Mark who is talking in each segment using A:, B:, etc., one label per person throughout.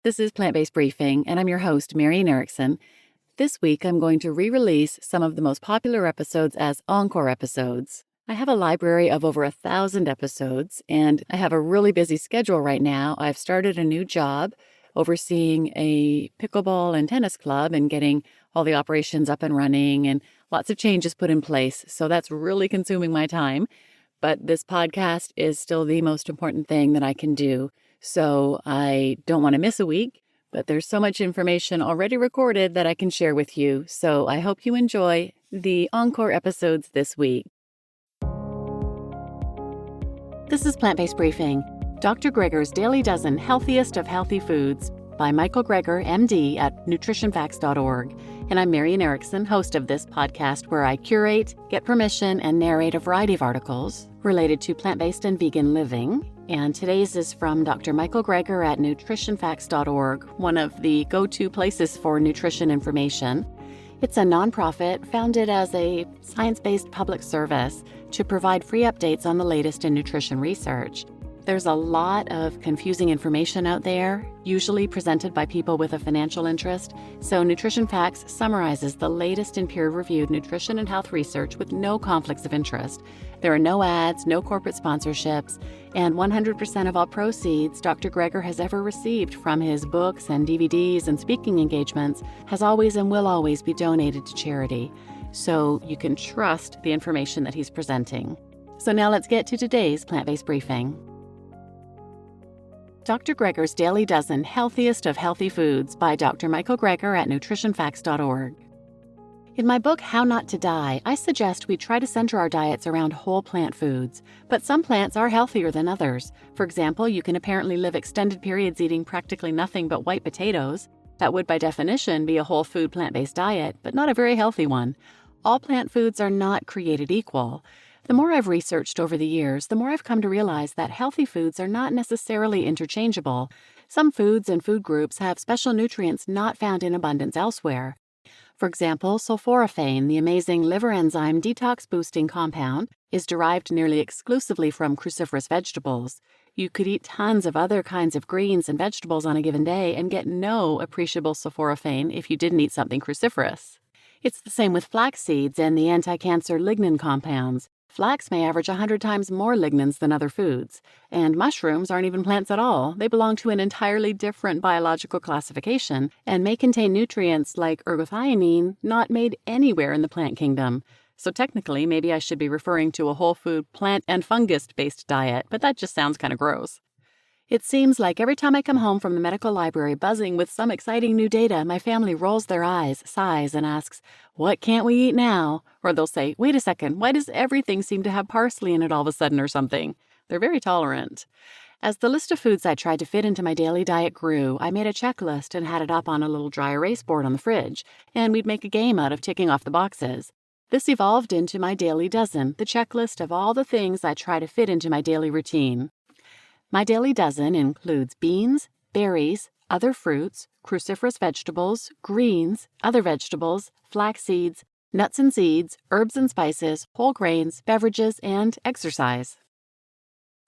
A: This is Plant-Based Briefing, and I'm your host, Marian Erickson. This week, I'm going to re-release some of the most popular episodes as Encore episodes. I have a library of over 1,000 episodes, and I have a really busy schedule right now. I've started a new job overseeing a pickleball and tennis club and getting all the operations up and running and lots of changes put in place. So that's really consuming my time. But this podcast is still the most important thing that I can do. So I don't want to miss a week, but there's so much information already recorded that I can share with you. So I hope you enjoy the Encore episodes this week. This is Plant-Based Briefing, Dr. Greger's Daily Dozen Healthiest of Healthy Foods by Michael Greger, MD at nutritionfacts.org. And I'm Marian Erickson, host of this podcast where I curate, get permission, and narrate a variety of articles related to plant-based and vegan living. And today's is from Dr. Michael Greger at nutritionfacts.org, one of the go-to places for nutrition information. It's a nonprofit founded as a science-based public service to provide free updates on the latest in nutrition research. There's a lot of confusing information out there, usually presented by people with a financial interest, so Nutrition Facts summarizes the latest in peer-reviewed nutrition and health research with no conflicts of interest. There are no ads, no corporate sponsorships, and 100% of all proceeds Dr. Greger has ever received from his books and DVDs and speaking engagements has always and will always be donated to charity. So you can trust the information that he's presenting. So now let's get to today's plant-based briefing. Dr. Greger's Daily Dozen Healthiest of Healthy Foods by Dr. Michael Greger at nutritionfacts.org. In my book, How Not to Die, I suggest we try to center our diets around whole plant foods, but some plants are healthier than others. For example, you can apparently live extended periods eating practically nothing but white potatoes. That would, by definition, be a whole food plant-based diet, but not a very healthy one. All plant foods are not created equal. The more I've researched over the years, the more I've come to realize that healthy foods are not necessarily interchangeable. Some foods and food groups have special nutrients not found in abundance elsewhere. For example, sulforaphane, the amazing liver enzyme detox-boosting compound, is derived nearly exclusively from cruciferous vegetables. You could eat tons of other kinds of greens and vegetables on a given day and get no appreciable sulforaphane if you didn't eat something cruciferous. It's the same with flax seeds and the anti-cancer lignin compounds. Flax may average 100 times more lignans than other foods, and mushrooms aren't even plants at all. They belong to an entirely different biological classification and may contain nutrients like ergothioneine not made anywhere in the plant kingdom. So technically, maybe I should be referring to a whole food plant and fungus-based diet, but that just sounds kind of gross. It seems like every time I come home from the medical library buzzing with some exciting new data, my family rolls their eyes, sighs, and asks, "What can't we eat now?" Or they'll say, "Wait a second, why does everything seem to have parsley in it all of a sudden or something?" They're very tolerant. As the list of foods I tried to fit into my daily diet grew, I made a checklist and had it up on a little dry erase board on the fridge, and we'd make a game out of ticking off the boxes. This evolved into my daily dozen, the checklist of all the things I try to fit into my daily routine. My daily dozen includes beans, berries, other fruits, cruciferous vegetables, greens, other vegetables, flax seeds, nuts and seeds, herbs and spices, whole grains, beverages, and exercise.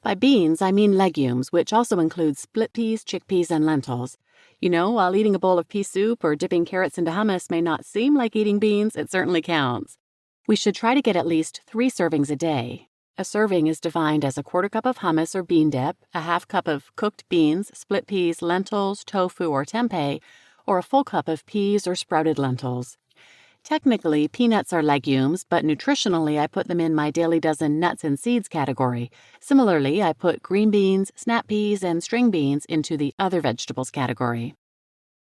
A: By beans, I mean legumes, which also includes split peas, chickpeas, and lentils. You know, while eating a bowl of pea soup or dipping carrots into hummus may not seem like eating beans, it certainly counts. We should try to get at least 3 servings a day. A serving is defined as a quarter cup of hummus or bean dip, a half cup of cooked beans, split peas, lentils, tofu, or tempeh, or a full cup of peas or sprouted lentils. Technically, peanuts are legumes, but nutritionally I put them in my daily dozen nuts and seeds category. Similarly, I put green beans, snap peas, and string beans into the other vegetables category.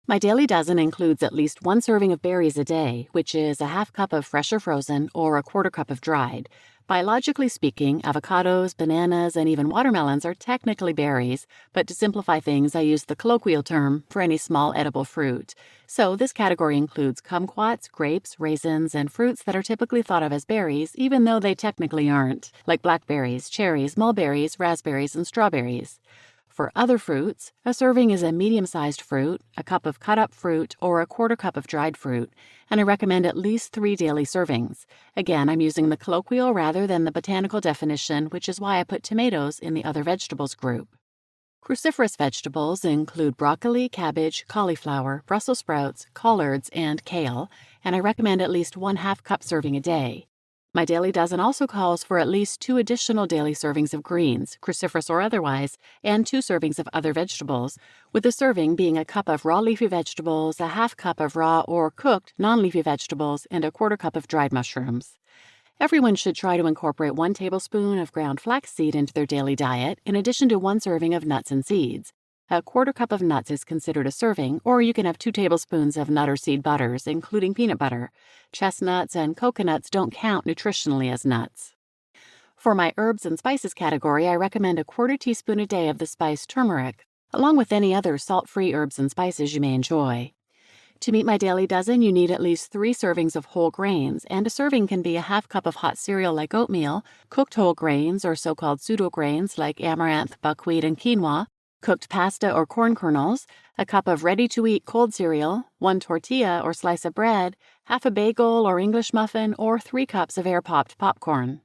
A: My daily dozen includes at least 1 serving of berries a day, which is a half cup of fresh or frozen or a quarter cup of dried. Biologically speaking, avocados, bananas, and even watermelons are technically berries, but to simplify things, I use the colloquial term for any small edible fruit. So this category includes kumquats, grapes, raisins, and fruits that are typically thought of as berries, even though they technically aren't, like blackberries, cherries, mulberries, raspberries, and strawberries. For other fruits, a serving is a medium-sized fruit, a cup of cut-up fruit, or a quarter cup of dried fruit, and I recommend at least 3 daily servings. Again, I'm using the colloquial rather than the botanical definition, which is why I put tomatoes in the other vegetables group. Cruciferous vegetables include broccoli, cabbage, cauliflower, Brussels sprouts, collards, and kale, and I recommend at least 1/2 cup serving a day. My daily dozen also calls for at least 2 additional daily servings of greens, cruciferous or otherwise, and 2 servings of other vegetables, with the serving being a cup of raw leafy vegetables, a 1/2 cup of raw or cooked non-leafy vegetables, and a 1/4 cup of dried mushrooms. Everyone should try to incorporate 1 tablespoon of ground flaxseed into their daily diet, in addition to 1 serving of nuts and seeds. A 1/4 cup of nuts is considered a serving, or you can have 2 tablespoons of nut or seed butters, including peanut butter. Chestnuts and coconuts don't count nutritionally as nuts. For my herbs and spices category, I recommend a 1/4 teaspoon a day of the spice turmeric, along with any other salt-free herbs and spices you may enjoy. To meet my daily dozen, you need at least 3 servings of whole grains, and a serving can be a 1/2 cup of hot cereal like oatmeal, cooked whole grains or so-called pseudo-grains like amaranth, buckwheat, and quinoa, cooked pasta or corn kernels, a cup of ready-to-eat cold cereal, 1 tortilla or slice of bread, 1/2 a bagel or English muffin, or 3 cups of air-popped popcorn.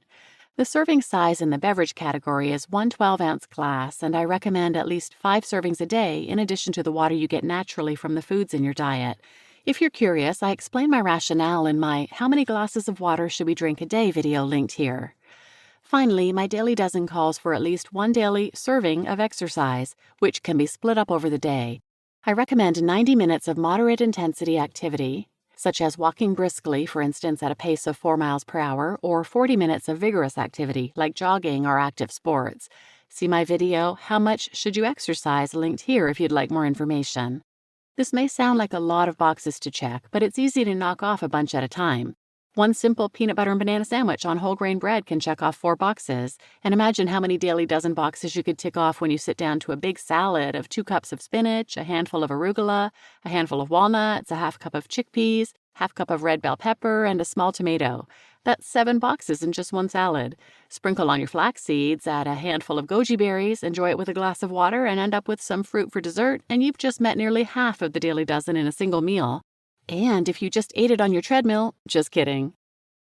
A: The serving size in the beverage category is 1 12-ounce glass, and I recommend at least 5 servings a day in addition to the water you get naturally from the foods in your diet. If you're curious, I explain my rationale in my How Many Glasses of Water Should We Drink a Day video linked here. Finally, my daily dozen calls for at least 1 daily serving of exercise, which can be split up over the day. I recommend 90 minutes of moderate intensity activity, such as walking briskly, for instance, at a pace of 4 miles per hour, or 40 minutes of vigorous activity, like jogging or active sports. See my video, How Much Should You Exercise, linked here if you'd like more information. This may sound like a lot of boxes to check, but it's easy to knock off a bunch at a time. 1 simple peanut butter and banana sandwich on whole grain bread can check off 4 boxes, and imagine how many daily dozen boxes you could tick off when you sit down to a big salad of 2 cups of spinach, a handful of arugula, a handful of walnuts, a 1/2 cup of chickpeas, 1/2 cup of red bell pepper, and a small tomato. That's 7 boxes in just 1 salad. Sprinkle on your flax seeds, add a handful of goji berries, enjoy it with a glass of water, and end up with some fruit for dessert, and you've just met nearly half of the daily dozen in a single meal. And if you just ate it on your treadmill, just kidding.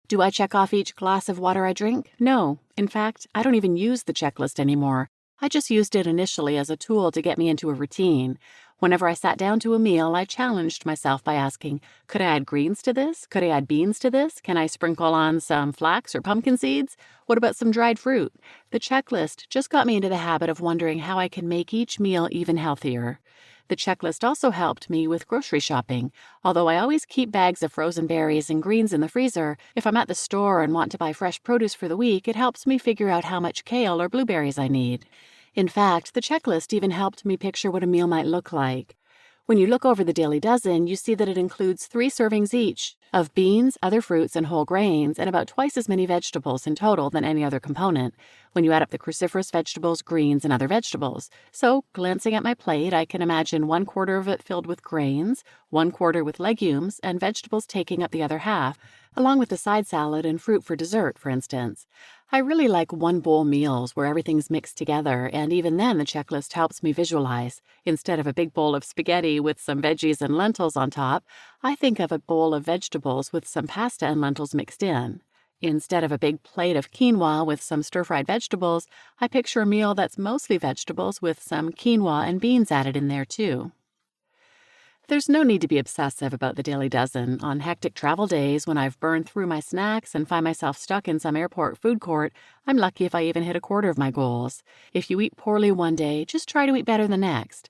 A: Do I check off each glass of water I drink? No. In fact, I don't even use the checklist anymore. I just used it initially as a tool to get me into a routine. Whenever I sat down to a meal, I challenged myself by asking, could I add greens to this? Could I add beans to this? Can I sprinkle on some flax or pumpkin seeds? What about some dried fruit? The checklist just got me into the habit of wondering how I can make each meal even healthier. The checklist also helped me with grocery shopping. Although I always keep bags of frozen berries and greens in the freezer, if I'm at the store and want to buy fresh produce for the week, it helps me figure out how much kale or blueberries I need. In fact, the checklist even helped me picture what a meal might look like. When you look over the daily dozen, you see that it includes 3 servings each of beans, other fruits, and whole grains, and about twice as many vegetables in total than any other component, when you add up the cruciferous vegetables, greens, and other vegetables. So, glancing at my plate, I can imagine 1/4 of it filled with grains, 1/4 with legumes, and vegetables taking up the other half, along with the side salad and fruit for dessert, for instance. I really like 1-bowl meals where everything's mixed together, and even then the checklist helps me visualize. Instead of a big bowl of spaghetti with some veggies and lentils on top, I think of a bowl of vegetables with some pasta and lentils mixed in. Instead of a big plate of quinoa with some stir-fried vegetables, I picture a meal that's mostly vegetables with some quinoa and beans added in there too. There's no need to be obsessive about the daily dozen. On hectic travel days when I've burned through my snacks and find myself stuck in some airport food court, I'm lucky if I even hit 1/4 of my goals. If you eat poorly one day, just try to eat better the next.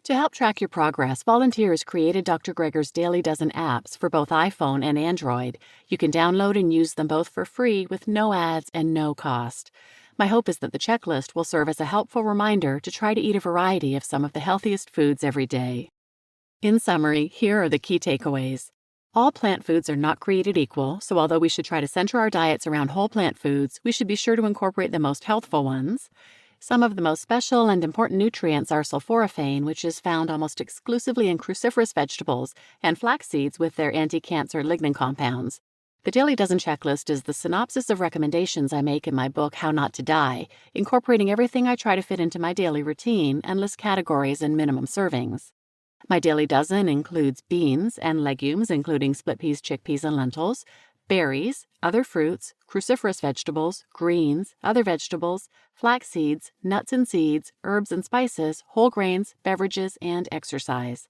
A: To help track your progress, volunteers created Dr. Greger's Daily Dozen apps for both iPhone and Android. You can download and use them both for free with no ads and no cost. My hope is that the checklist will serve as a helpful reminder to try to eat a variety of some of the healthiest foods every day. In summary, here are the key takeaways. All plant foods are not created equal, so although we should try to center our diets around whole plant foods, we should be sure to incorporate the most healthful ones. Some of the most special and important nutrients are sulforaphane, which is found almost exclusively in cruciferous vegetables, and flax seeds with their anti-cancer lignin compounds. The Daily Dozen checklist is the synopsis of recommendations I make in my book, How Not to Die, incorporating everything I try to fit into my daily routine and list categories and minimum servings. My daily dozen includes beans and legumes, including split peas, chickpeas, and lentils, berries, other fruits, cruciferous vegetables, greens, other vegetables, flax seeds, nuts and seeds, herbs and spices, whole grains, beverages, and exercise.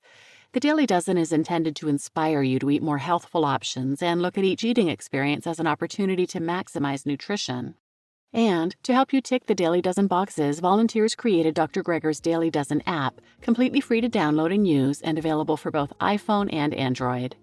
A: The Daily Dozen is intended to inspire you to eat more healthful options and look at each eating experience as an opportunity to maximize nutrition. And to help you tick the Daily Dozen boxes, volunteers created Dr. Greger's Daily Dozen app, completely free to download and use and available for both iPhone and Android.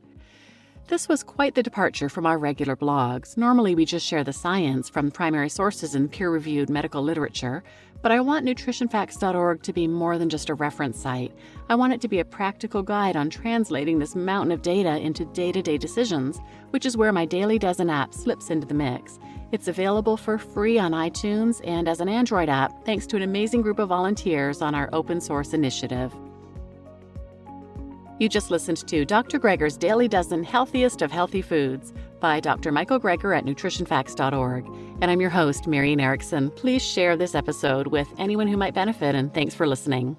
A: This was quite the departure from our regular blogs. Normally we just share the science from primary sources and peer-reviewed medical literature, but I want nutritionfacts.org to be more than just a reference site. I want it to be a practical guide on translating this mountain of data into day-to-day decisions, which is where my Daily Dozen app slips into the mix. It's available for free on iTunes and as an Android app, thanks to an amazing group of volunteers on our open source initiative. You just listened to Dr. Greger's Daily Dozen Healthiest of Healthy Foods by Dr. Michael Greger at nutritionfacts.org. And I'm your host, Marian Erickson. Please share this episode with anyone who might benefit, and thanks for listening.